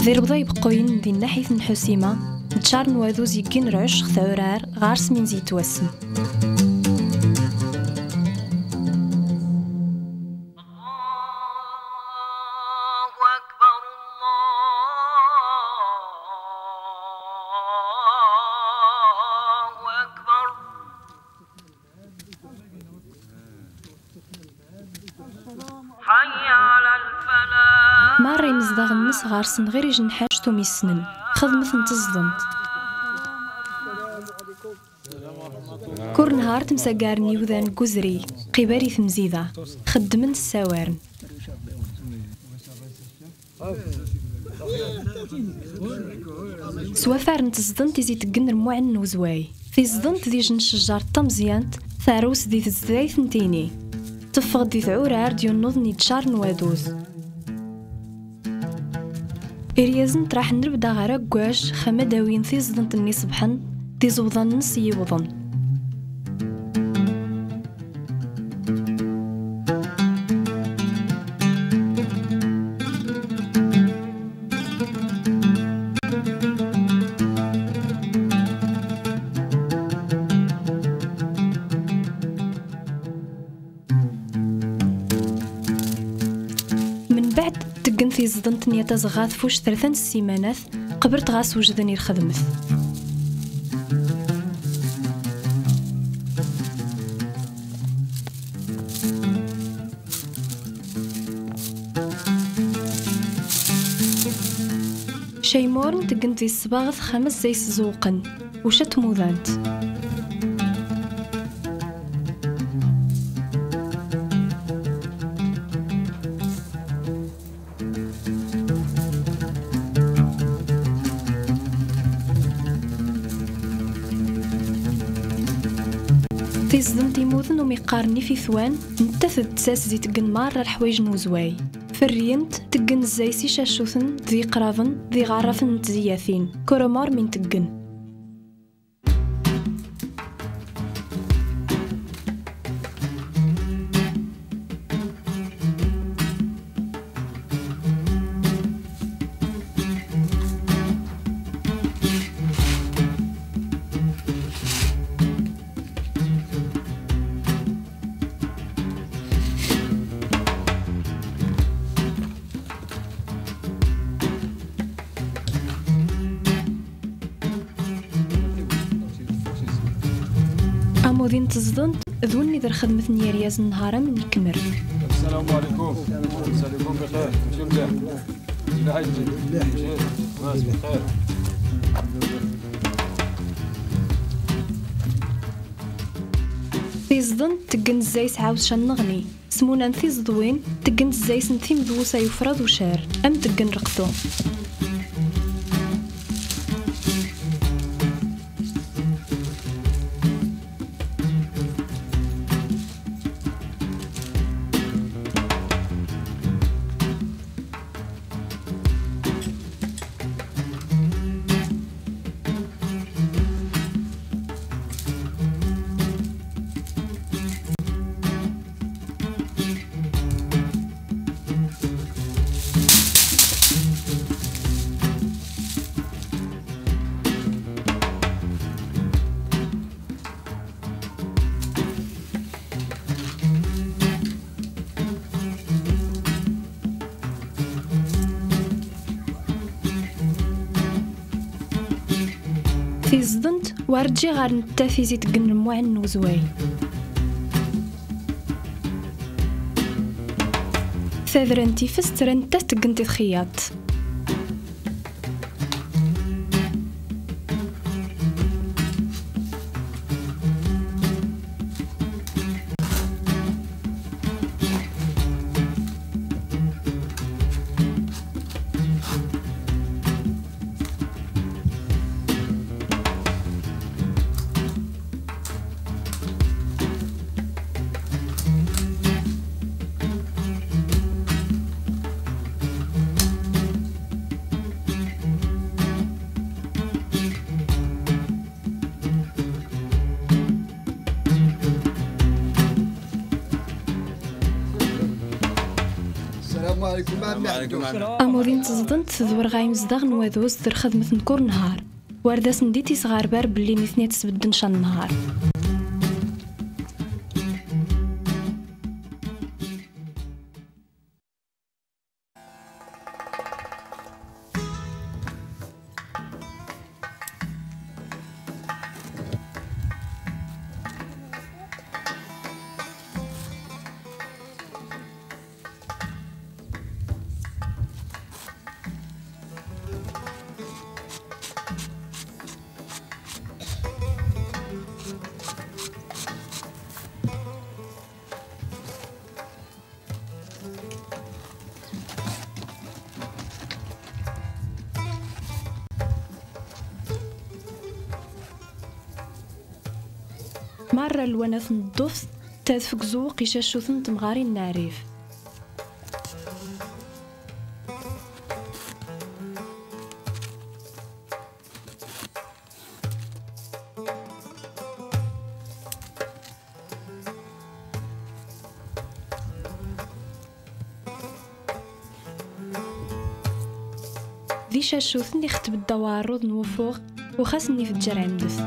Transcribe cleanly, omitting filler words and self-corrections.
ذي ربضا يبقوين دي ناحية نحسيمة نتشار نواذوز يكين رعش خثورار غارس من زيت وسم. ماري مزداغ الناس غارسن غير يجنحاش تومي السنن خدمت نتزدنت كور نهار تمساقارني وذان كوزري قباري ثمزيدة خدمن السوارن سوافار نتزدنت يزي تقن رموعن وزواي في زدنت ذي جن شجار طمزيانت ثاروس ذي تزداي ثنتيني تفغد ذي ثعورار ديون نوضني تشار نوادوز إريازن تراح نربدا غير كواش خما داوين في زدنتني صبحا دي زوضان نص يوضن من بعد تقن في زدنتني تزغاث فوش 3 سيمانات قبرت غاس وجدني الخدمث شيمورن تقن في الصباغث 5 زيس زوقن وشت موذانت في زدنتي موذن وميقارني في ثوان نتثد تساس زي تقن مار الحوايج نوزواي فرينت تقن الزايسي شاشوثن ذي قرافن ذي غرافن تزياثين كورمار من تقن مودين تزدنت ذوني ذر خدمة نيرياز النهار من الكمر. السلام عليكم. مساءكم بخير. شو مليح؟ لا هيجي. ناس بخير. في زدنت تقن الزايس عاوز شان نغني سمونا نثي زدوين تقن الزايس نثي مذوسا يفرض وشار أم تقن رقتو في زدنت وارجي غار نتافي زي تقن رموعن وزواي ثاذرنتي فسترنتا تقنتي الخياط السلام عليكم. أمورين تزدنت تذور غايم زداغ نواذوز در خدمة نكور نهار وارداس نديتي صغار بار بلي نثنيت تسبدن شان نهار. مرة الوناث نضف تادفك زوق يشاشوثن تمغاري النعريف. ذي شاشوثن يختب الدوارود نوفوغ وخاصني في الجرعمدث.